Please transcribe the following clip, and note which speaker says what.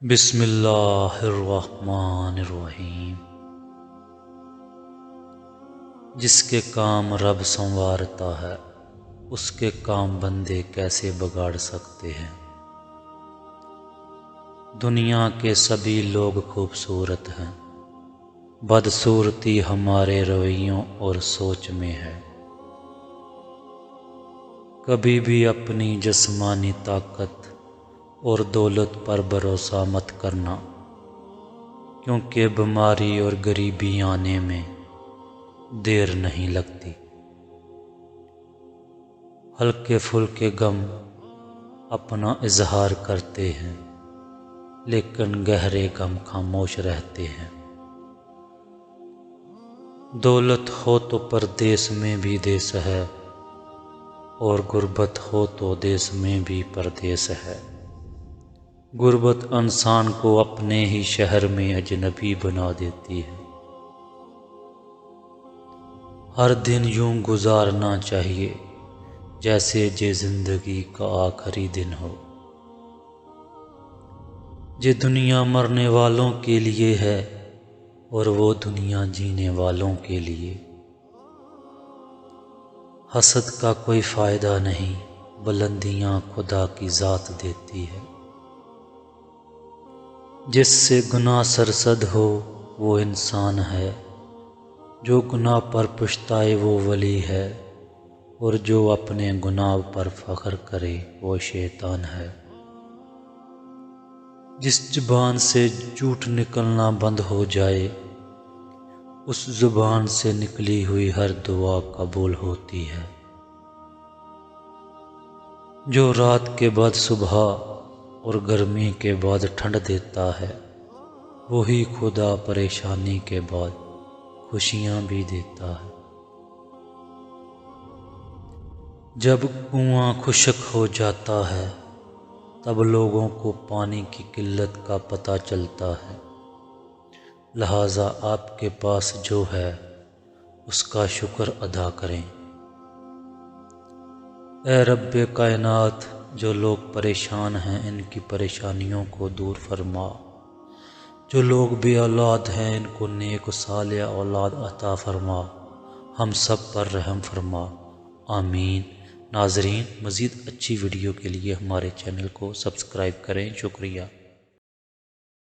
Speaker 1: بسم اللہ الرحمن الرحیم۔ جس کے کام رب سنوارتا ہے اس کے کام بندے کیسے بگاڑ سکتے ہیں۔ دنیا کے سبھی لوگ خوبصورت ہیں، بدصورتی ہمارے رویوں اور سوچ میں ہے۔ کبھی بھی اپنی جسمانی طاقت اور دولت پر بھروسہ مت کرنا، کیونکہ بیماری اور غریبی آنے میں دیر نہیں لگتی۔ ہلکے پھلکے غم اپنا اظہار کرتے ہیں، لیکن گہرے غم خاموش رہتے ہیں۔ دولت ہو تو پردیس میں بھی دیس ہے، اور غربت ہو تو دیس میں بھی پردیس ہے۔ غربت انسان کو اپنے ہی شہر میں اجنبی بنا دیتی ہے۔ ہر دن یوں گزارنا چاہیے جیسے یہ زندگی کا آخری دن ہو۔ یہ دنیا مرنے والوں کے لیے ہے اور وہ دنیا جینے والوں کے لیے۔ حسد کا کوئی فائدہ نہیں، بلندیاں خدا کی ذات دیتی ہے۔ جس سے گناہ سرزد ہو وہ انسان ہے، جو گناہ پر پچھتائے وہ ولی ہے، اور جو اپنے گناہ پر فخر کرے وہ شیطان ہے۔ جس زبان سے جھوٹ نکلنا بند ہو جائے اس زبان سے نکلی ہوئی ہر دعا قبول ہوتی ہے۔ جو رات کے بعد صبح اور گرمی کے بعد ٹھنڈ دیتا ہے، وہی خدا پریشانی کے بعد خوشیاں بھی دیتا ہے۔ جب کنواں خشک ہو جاتا ہے تب لوگوں کو پانی کی قلت کا پتہ چلتا ہے، لہٰذا آپ کے پاس جو ہے اس کا شکر ادا کریں۔ اے رب کائنات، جو لوگ پریشان ہیں ان کی پریشانیوں کو دور فرما، جو لوگ بے اولاد ہیں ان کو نیک و صالح اولاد عطا فرما، ہم سب پر رحم فرما، آمین۔ ناظرین، مزید اچھی ویڈیو کے لیے ہمارے چینل کو سبسکرائب کریں۔ شکریہ۔